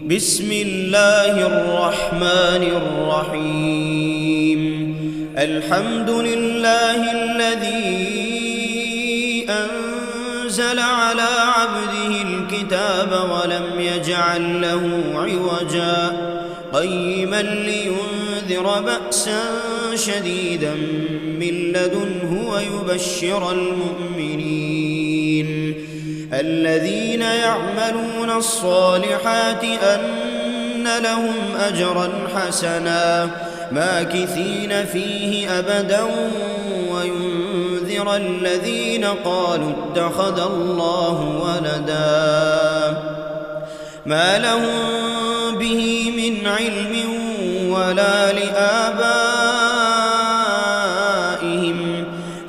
بسم الله الرحمن الرحيم. الحمد لله الذي أنزل على عبده الكتاب ولم يجعل له عوجا قيما لينذر بأسا شديدا من لدنه ويبشر المؤمنين الذين يعملون الصالحات أن لهم أجرا حسنا ماكثين فيه أبدا وينذر الذين قالوا اتخذ الله ولدا ما لهم به من علم ولا لآبائهم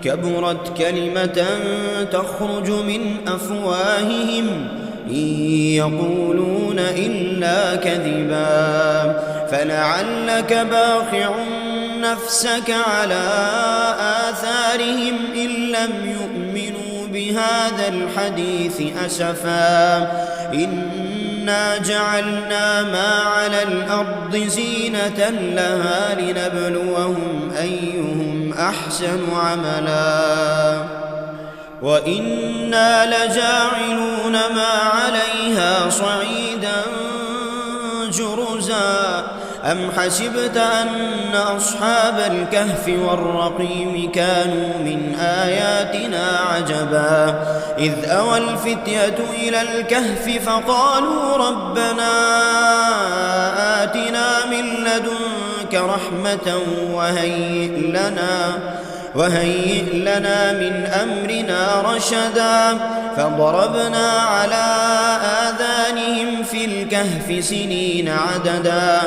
كبرت كلمة تخرج من أفواههم إن يقولون إلا كذبا فلعلك باخع نفسك على آثارهم إن لم يؤمنوا بهذا الحديث أسفا إنا جعلنا ما على الأرض زينة لها لنبلوهم أيهم أحسن عملا وإنا لجاعلون ما عليها صعيدا جرزا أم حسبت أن أصحاب الكهف والرقيم كانوا من آياتنا عجبا إذ أوى الفتية إلى الكهف فقالوا ربنا آتنا من لدنك رحمة وهيئ لنا من أمرنا رشدا فضربنا على آذانهم في الكهف سنين عددا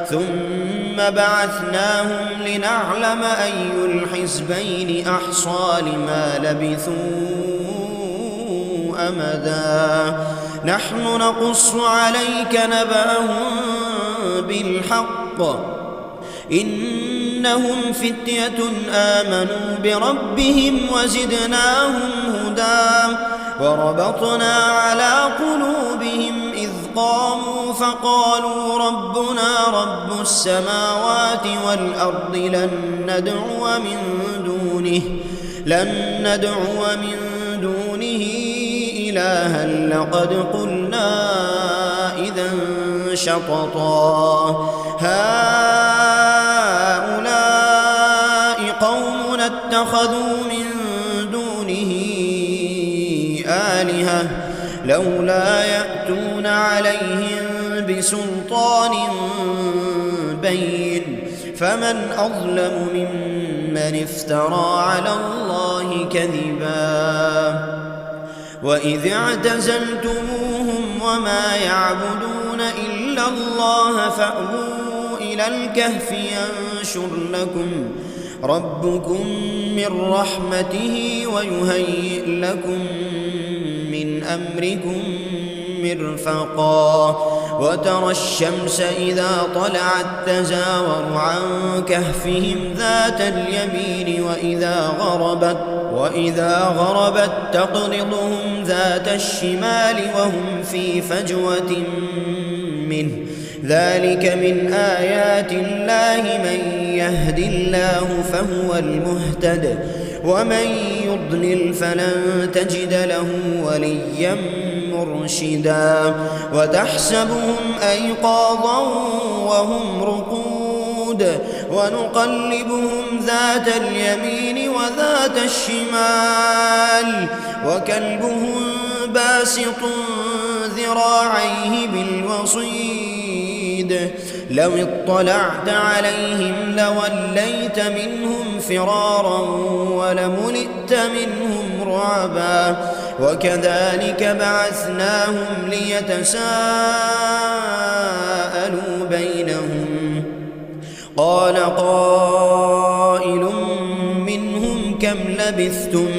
ثم بعثناهم لنعلم أي الحزبين أحصى لما لبثوا أمدا نحن نقص عليك نبأهم بالحق إنهم فتية آمنوا بربهم وزدناهم هدى وربطنا على قلوبهم إذ قاموا فقالوا ربنا رب السماوات والأرض لن ندعو من دونه إلها لقد قلنا إذا شططا هؤلاء قوم اتخذوا من دونه آلهة لولا يأتون عليهم بسلطان بين فمن أظلم ممن افترى على الله كذبا وإذ اعتزلتموهم وما يعبدون إلا الله فأووا إلى الكهف ينشر لكم ربكم من رحمته ويهيئ لكم من أمركم مرفقا وترى الشمس إذا طلعت تزاور عن كهفهم ذات اليمين وإذا غربت تقرضهم ذات الشمال وهم في فجوة منه ذلك من آيات الله من يهد الله فهو المهتد ومن يضلل فلن تجد له وليا مرشدا وتحسبهم أيقاظا وهم رقود ونقلبهم ذات اليمين وذات الشمال وكلبهم باسط ذراعيه بالوصيد لو اطلعت عليهم لوليت منهم فرارا ولملئت منهم رعبا وكذلك بعثناهم ليتساءلوا بينهم قال قائل منهم كم لبثتم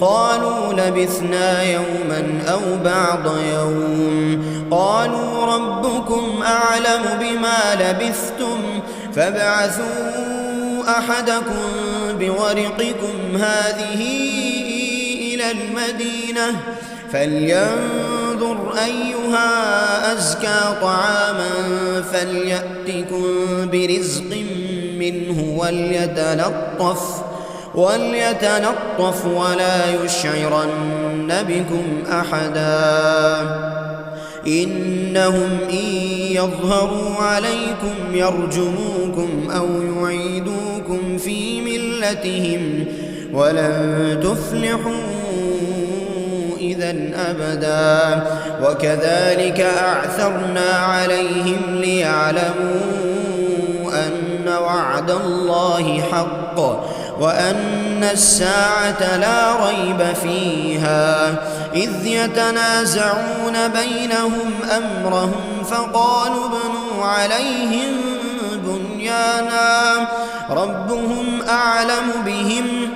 قالوا لبثنا يوما أو بعض يوم قالوا ربكم أعلم بما لبثتم فابعثوا أحدكم بورقكم هذه إلى المدينة فلينظر فلينظر أيها أزكى طعاما فليأتكم برزق منه وليتلطف ولا يشعرن بكم أحدا إنهم إن يظهروا عليكم يرجموكم أو يعيدوكم في ملتهم ولن تفلحوا إذا أبدا وكذلك أعثرنا عليهم ليعلموا أن وعد الله حق وأن الساعة لا ريب فيها إذ يتنازعون بينهم أمرهم فقالوا ابنوا عليهم بنيانا ربهم أعلم بهم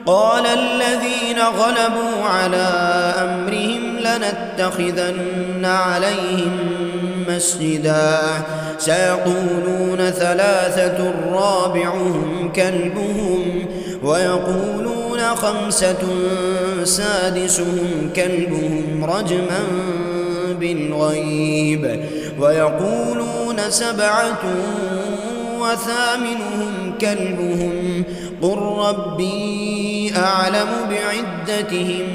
قال الذين غلبوا على أمرهم لنتخذن عليهم مسجدا سيقولون ثلاثة رابعهم كلبهم ويقولون خمسة سادسهم كلبهم رجما بالغيب ويقولون سبعة وثامنهم كلبهم قل ربي أعلم بعدتهم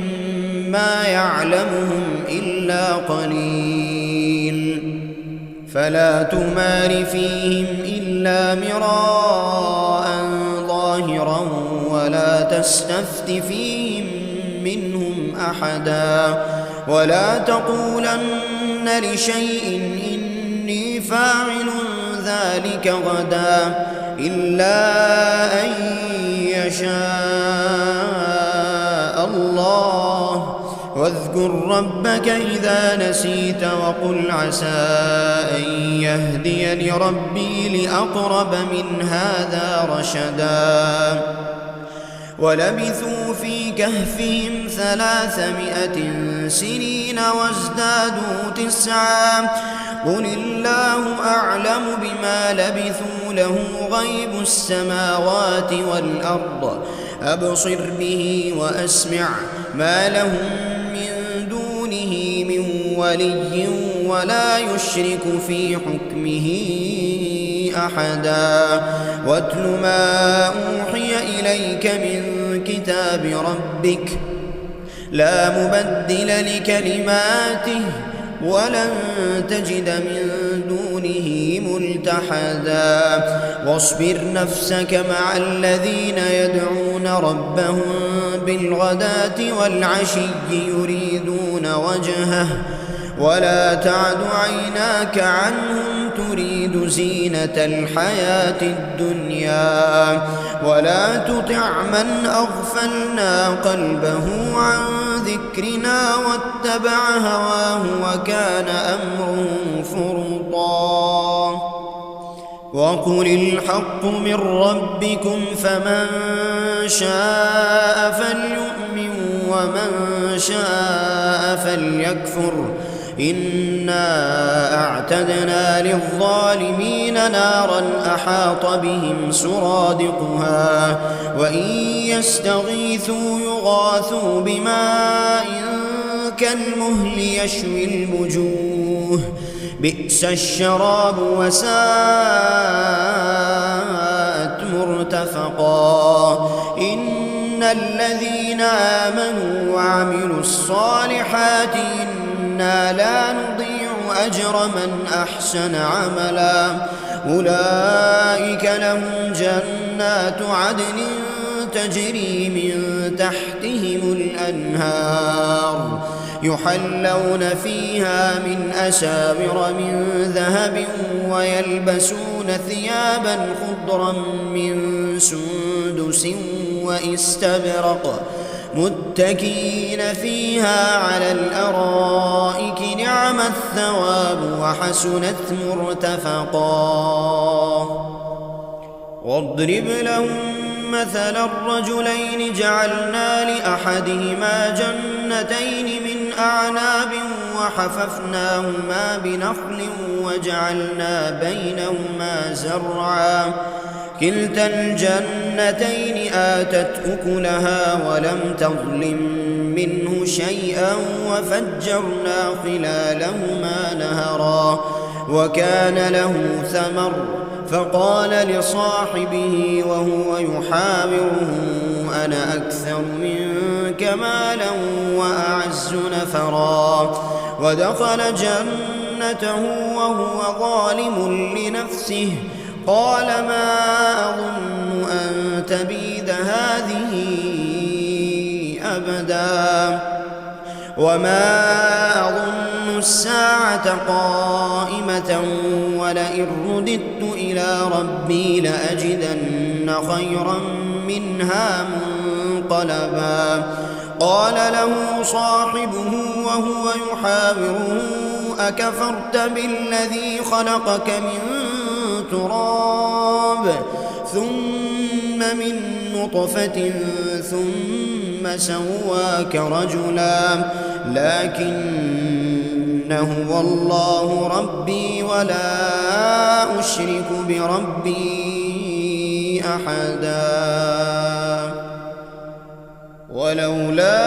ما يعلمهم إلا قليل فلا تمار فيهم إلا مراء ظاهرا ولا تستفت فيهم منهم أحدا ولا تقولن لشيء إني فاعل ذلك غدا إلا أن يشاء الله واذكر ربك إذا نسيت وقل عسى أن يهديني ربي لأقرب من هذا رشدا ولبثوا في كهفهم 300 سنين وازدادوا 9 قل الله أعلم بما لبثوا له غيب السماوات والأرض أبصر به وأسمع ما لهم من دونه من ولي ولا يشرك في حكمه أحدا واتل ما أوحي إليك من كتاب ربك لا مبدل لكلماته ولن تجد من دونه ملتحدا واصبر نفسك مع الذين يدعون ربهم بالغداة والعشي يريدون وجهه ولا تعد عيناك عنهم تريد زينة الحياة الدنيا ولا تطع من أغفلنا قلبه عن ذكرنا واتبع هواه وكان أمره فرطا وقل الحق من ربكم فمن شاء فليؤمن ومن شاء فليكفر إنا أعتدنا للظالمين نارا أحاط بهم سرادقها وإن يستغيثوا يغاثوا بماء كالمهل يشوي الوجوه بئس الشراب وساءت مرتفقا إن الذين آمنوا وعملوا الصالحات إنا لا نضيع أجر من أحسن عملا أولئك لهم جنات عدن تجري من تحتهم الأنهار يحلون فيها من أساور من ذهب ويلبسون ثيابا خضرا من سندس واستبرق متكئين فيها على الأرائك نعم الثواب وحسنت مرتفقا واضرب لهم مثل الرجلين جعلنا لأحدهما جنتين من أعناب وحففناهما بنخل وجعلنا بينهما زرعا كلتا الجنتين آتت أكلها ولم تظلم منه شيئا وفجرنا خلالهما نهرا وكان له ثمر فقال لصاحبه وهو يحاوره أنا أكثر منك مالا وأعز نفرا ودخل جنته وهو ظالم لنفسه قال ما أظن أن تبيد هذه أبدا وما أظن الساعة قائمة ولئن رددت إلى ربي لأجدن خيرا منها منقلبا قال له صاحبه وهو يحاوره أكفرت بالذي خلقك من تراب ثم من نطفة ثم سواك رجلا لكن هو الله ربي ولا أشرك بربي أحدا ولولا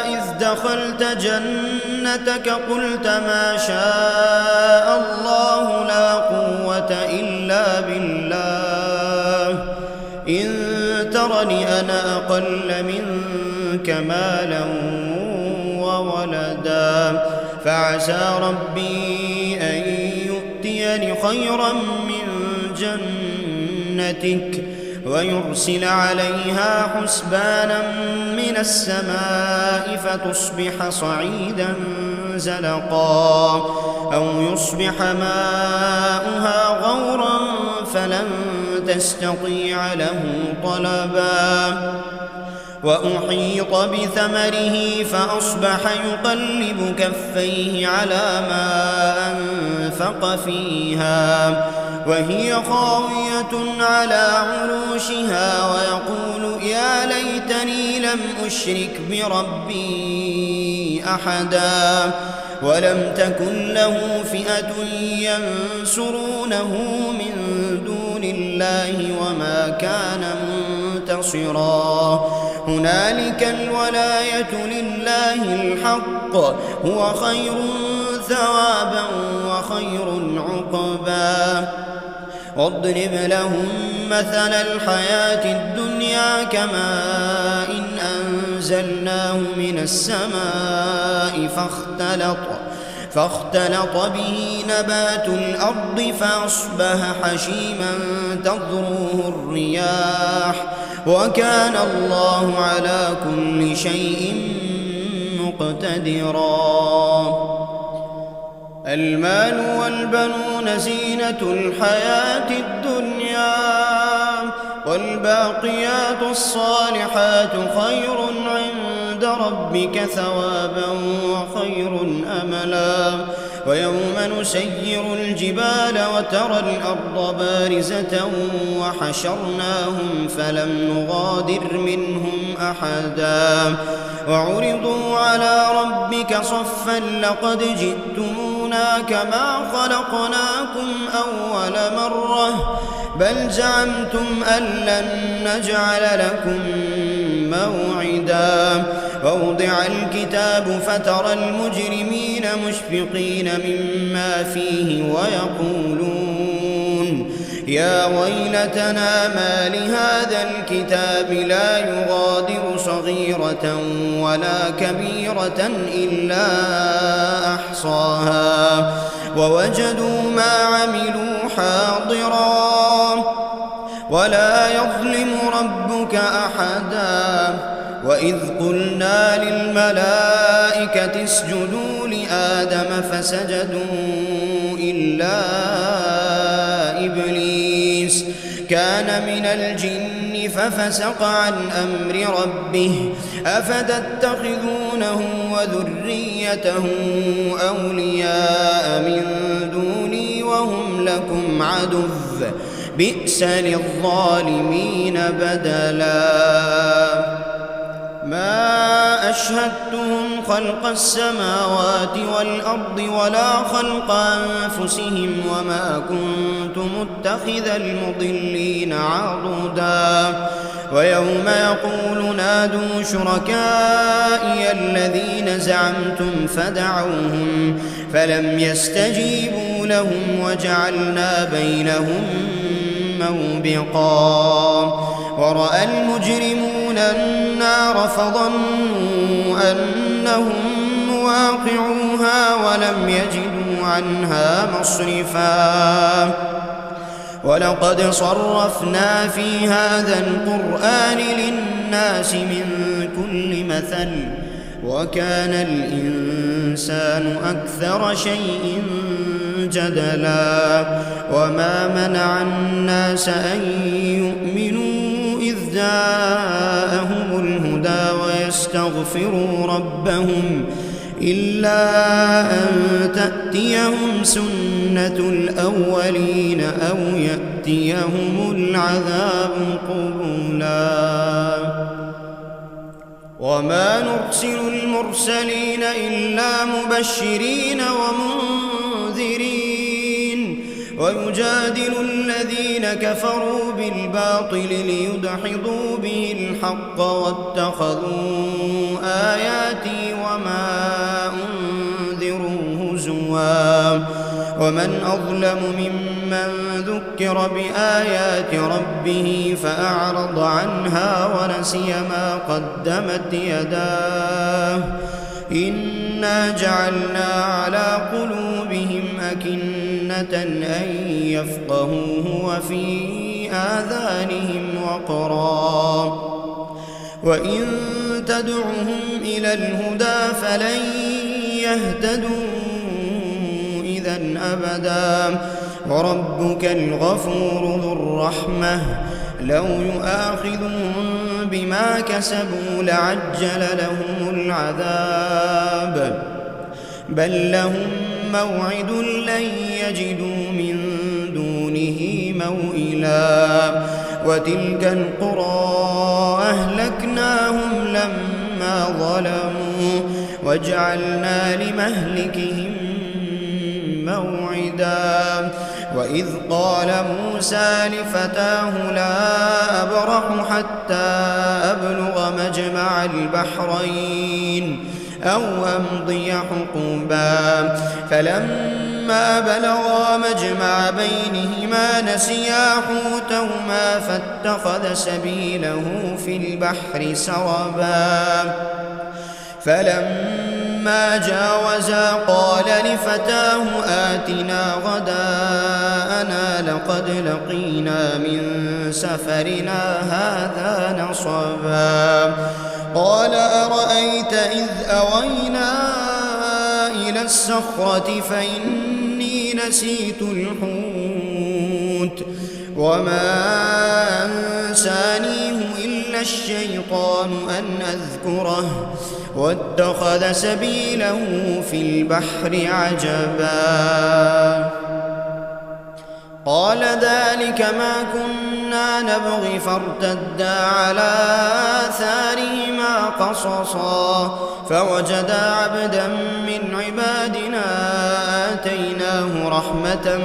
إذ دخلت جنتك قلت ما شاء الله لا قوة إلا بالله إن ترني أنا أقل منك مالا وولدا فعسى ربي أن يؤتيني خيرا من جنتك ويرسل عليها حسبانا من السماء فتصبح صعيدا زلقا أو يصبح ماؤها غورا فلن تستطيع له طلبا وأحيط بثمره فأصبح يقلب كفيه على ما أنفق فيها وهي خاوية على عروشها ويقول يا ليتني لم أشرك بربي أحدا ولم تكن له فئة ينصرونه من دون الله وما كان منتصرا هنالك الولاية لله الحق هو خير ثوابا وخير عقبا واضرب لهم مثل الحياة الدنيا كماء إن أنزلناه من السماء فاختلط به نبات الأرض فأصبح حشيما تذروه الرياح وكان الله على كل شيء مقتدرا المال والبنون زينة الحياة الدنيا والباقيات الصالحات خير عند ربك ثوابا وخير أملا ويوم نسير الجبال وترى الأرض بارزة وحشرناهم فلم نغادر منهم أحدا وعرضوا على ربك صفا لقد جئتمونا كما خلقناكم أول مرة بل زعمتم أن لن نجعل لكم موعدا ووضع الكتاب فترى المجرمين مشفقين مما فيه ويقولون يا ويلتنا ما لهذا الكتاب لا يغادر صغيرة ولا كبيرة إلا أحصاها ووجدوا ما عملوا حاضرا ولا يظلم ربك أحدا وإذ قلنا للملائكة اسجدوا لآدم فسجدوا إلا إبليس كان من الجن ففسق عن أمر ربه أفتتخذونه وذريته أولياء من دوني وهم لكم عدو بئس للظالمين بدلا ما أشهدتهم خلق السماوات والأرض ولا خلق أنفسهم وما كنت متخذ المضلين عضدا ويوم يقول نادوا شركائي الذين زعمتم فدعوهم فلم يستجيبوا لهم وجعلنا بينهم موبقا ورأى المجرمون النار فظنوا أنهم مواقعوها ولم يجدوا عنها مصرفا ولقد صرفنا في هذا القرآن للناس من كل مثل وكان الإنسان أكثر شيء جدلا وما منع الناس أن يؤمنوا إذ جاءهم الهدى ويستغفروا ربهم إلا أن تأتيهم سنة الأولين أو يأتيهم العذاب قبلا وما نرسل المرسلين إلا مبشرين ومنذرين ويجادل الذين كفروا بالباطل ليدحضوا به الحق واتخذوا آياتي وما أنذروا هزوا ومن أظلم ممن ذكر بآيات ربه فأعرض عنها ونسي ما قدمت يداه إنا جعلنا على قلوبهم أكنة أن يفقهوه وفي آذانهم وقرا وإن تدعهم إلى الهدى فلن يهتدوا إذا أبدا وربك الغفور ذو الرحمة لو يؤاخذهم بما كسبوا لعجل لهم العذاب بل لهم موعد لن يجدوا من دونه موئلا وتلك القرى أهلكناهم لما ظلموا وجعلنا لمهلكهم موعدا وإذ قال موسى لفتاه لا أبرح حتى أبلغ مجمع البحرين أو أمضي حقبا فلما بلغا مجمع بينهما نسيا حوتهما فاتخذ سبيله في البحر سربا فلما جاوزا قال لفتاه آتنا غداءنا لقد لقينا من سفرنا هذا نصبا قال أرأيت إذ أوينا إلى الصخرة فإني نسيت الحوت وما أنسانيه إلا الشيطان أن أذكره واتخذ سبيله في البحر عجبا قال ذلك ما كنا نبغي فارتدا على آثارهما قصصا فوجدا عبدا من عبادنا آتيناه رحمة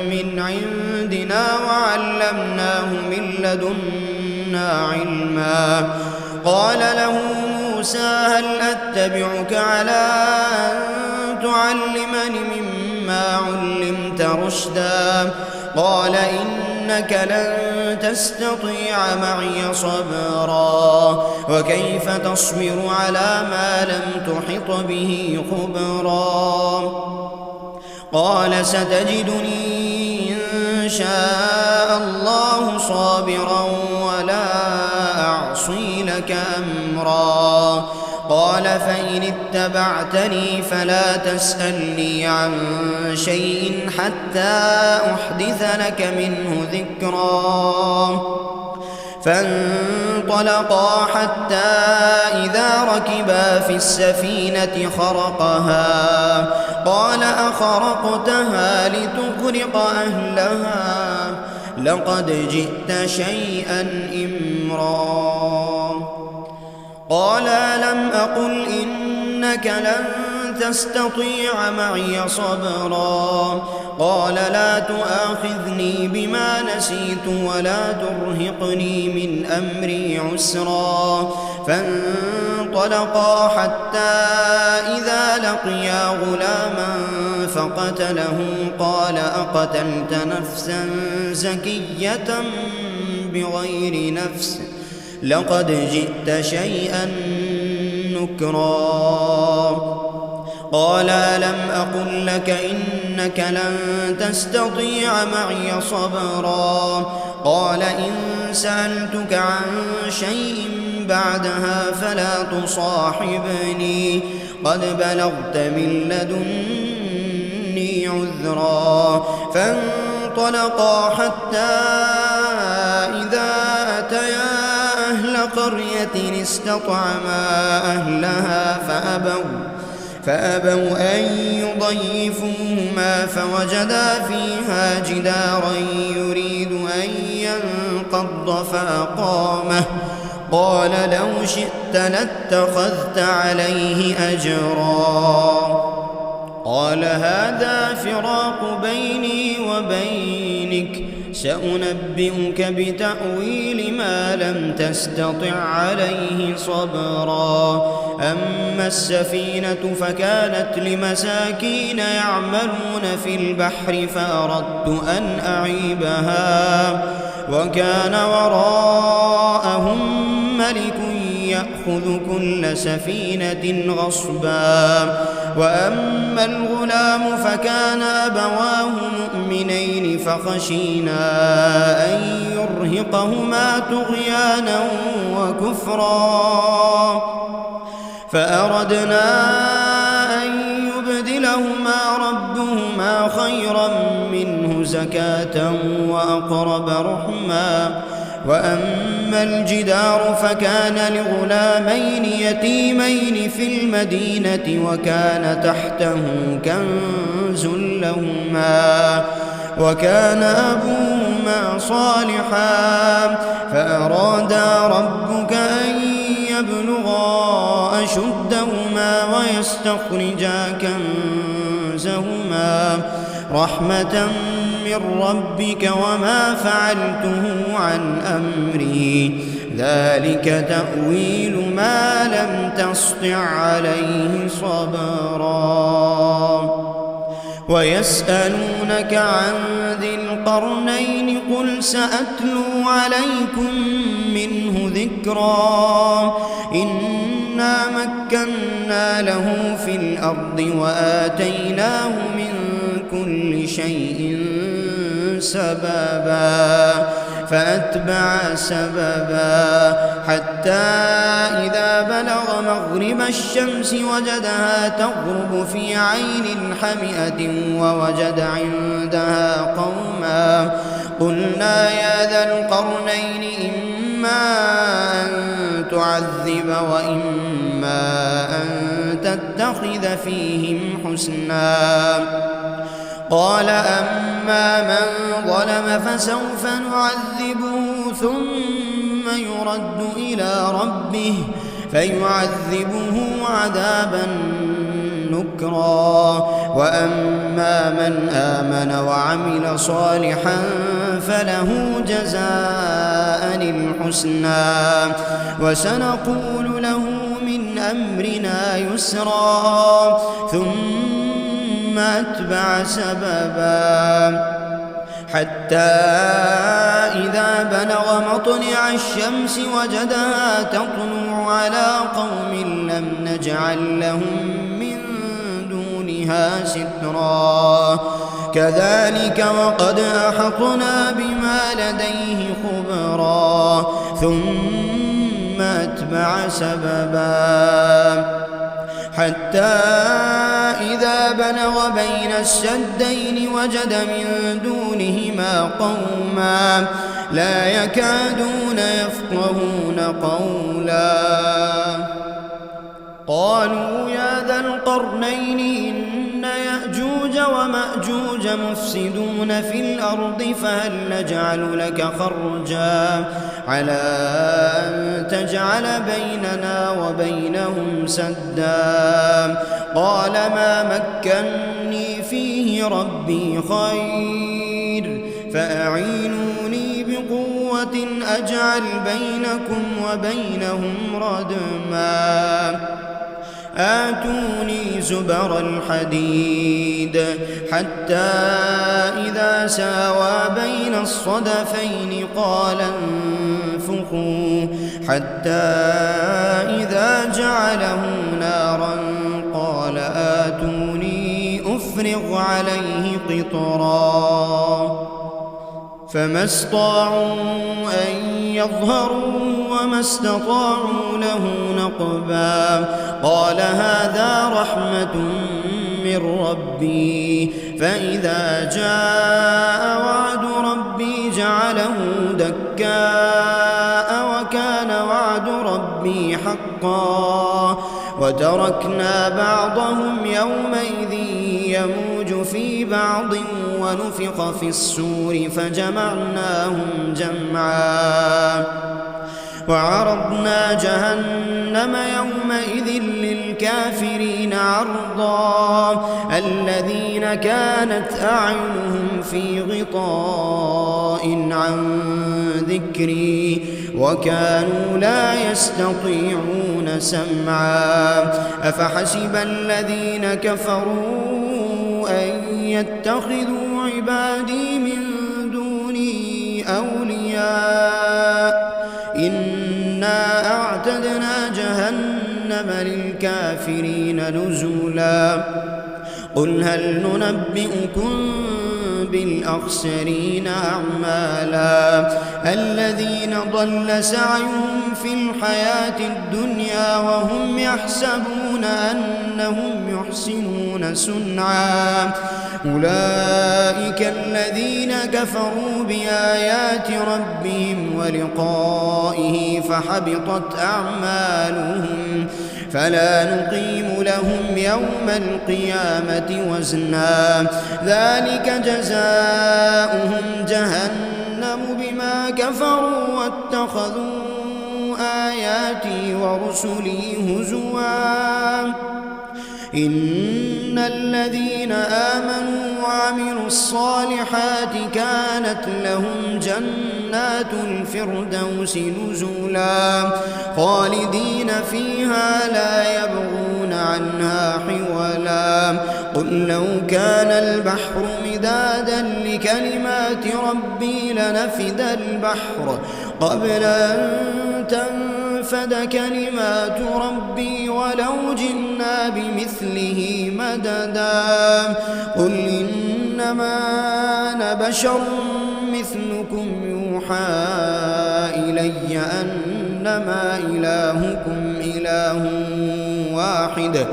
من عندنا وعلمناه من لدنا علما قال له موسى هل أتبعك على أن تعلمني مما علمت رشدا قال إنك لن تستطيع معي صبرا وكيف تصبر على ما لم تحط به خبرا قال ستجدني إن شاء الله صابرا ولا أعصي لك أمرا قال فإن اتبعتني فلا تسألني عن شيء حتى أحدث لك منه ذكرا فانطلقا حتى إذا ركبا في السفينة خرقها قال أخرقتها لتغرق أهلها لقد جئت شيئا إمرا قال لم أقل إنك لن تستطيع معي صبرا قال لا تؤاخذني بما نسيت ولا ترهقني من أمري عسرا فانطلقا حتى إذا لقيا غلاما فقتله قال أقتلت نفسا زكية بغير نفس لقد جئت شيئا نكرا قال ألم أقل لك إنك لن تستطيع معي صبرا قال إن سألتك عن شيء بعدها فلا تصاحبني قد بلغت من لدني عذرا فانطلقا حتى إذا أتيا أهل قرية استطعما أهلها فأبوا أن يضيفوهما فوجدا فيها جدارا يريد أن ينقض فأقامه قال لو شئت لاتخذت عليه أجرا قال هذا فراق بيني وبينك سأنبئك بتأويل ما لم تستطع عليه صبرا أما السفينة فكانت لمساكين يعملون في البحر فأردت أن أعيبها وكان وراءهم ملك يأخذ كل سفينة غصبا وأما الغلام فكان أبواه مؤمنين فخشينا أن يرهقهما طغيانا وكفرا فأردنا أن يبدلهما ربهما خيرا منه زكاة وأقرب رحما وأما الجدار فكان لغلامين يتيمين في المدينة وكان تحته كنز لهما وكان أبوهما صالحا فأرادا ربك أن يبلغا أشدهما ويستخرجا كنزهما رحمة من ربك وما فعلته عن أمري ذلك تأويل ما لم تسطع عليه صبرا ويسألونك عن ذي القرنين قل سأتلو عليكم منه ذكرا إنا مكنا له في الأرض وآتيناه من كل شيء سببا فأتبع سببا حتى إذا بلغ مغرب الشمس وجدها تغرب في عين حمئة ووجد عندها قوما قلنا يا ذا القرنين إما أن تعذب وإما أن تتخذ فيهم حسنا قال أما من ظلم فسوف نعذبه ثم يرد إلى ربه فيعذبه عذابا نكرا وأما من آمن وعمل صالحا فله جزاء الحسنى وسنقول له من أمرنا يسرا ثم أتبع سببا حتى إذا بلغ مطلع الشمس وجدها تطلع على قوم لم نجعل لهم من دونها سترا كذلك وقد أحطنا بما لديه خبرا ثم أتبع سببا حتى إذا بلغ بين السدين وجد من دونهما قوما لا يكادون يفقهون قولا قالوا يا ذا القرنين إن يأجوج ومأجوج مفسدون في الأرض فهل نجعل لك خرجا على أن تجعل بيننا وبينهم سدا قال ما مكني فيه ربي خير فأعينوني بقوة أجعل بينكم وبينهم ردما آتوني زبر الحديد حتى إذا ساوى بين الصدفين قال انفخوا حتى إذا جعله نارا قال آتوني أفرغ عليه قطرا فما استطاعوا أن يظهروا وما استطاعوا له نقبا قال هذا رحمة من ربي فإذا جاء وعد ربي جعله دكاء وكان وعد ربي حقا وتركنا بعضهم يومئذ يموج في بعض ونفخ في السور فجمعناهم جمعا وعرضنا جهنم يومئذ للكافرين عرضا الذين كانت أعينهم في غطاء عن ذكري وكانوا لا يستطيعون سمعا أفحسب الذين كفروا أن يتخذوا عبادي من دوني أولياء إنا أعتدنا جهنم للكافرين نزلا قل هل ننبئكم بالأخسرين أعمالا الذين ضل سعيهم في الحياة الدنيا وهم يحسبون أنهم يحسنون صنعا أولئك الذين كفروا بآيات ربهم ولقائه فحبطت أعمالهم فلا نقيم لهم يوم القيامة وزنا ذلك جزاؤهم جهنم بما كفروا واتخذوا آياتي ورسلي هزوا إن الذين آمنوا وعملوا الصالحات كانت لهم جنات الفردوس نزلا خالدين فيها لا يبغون عنها حولا قل لو كان البحر مدادا لكلمات ربي لنفد البحر قبل أن تنفد كلمات ربي ولو جئنا بمثله مددا قل إنما أنا بشر مثلكم يوحى إلي أنما إلهكم إله واحد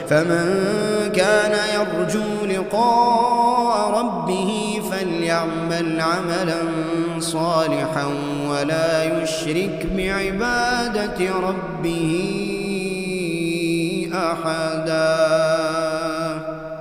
فمن كان يرجو لقاء ربه فليعمل عملا صالحا ولا يشرك بعبادة ربه أحدا.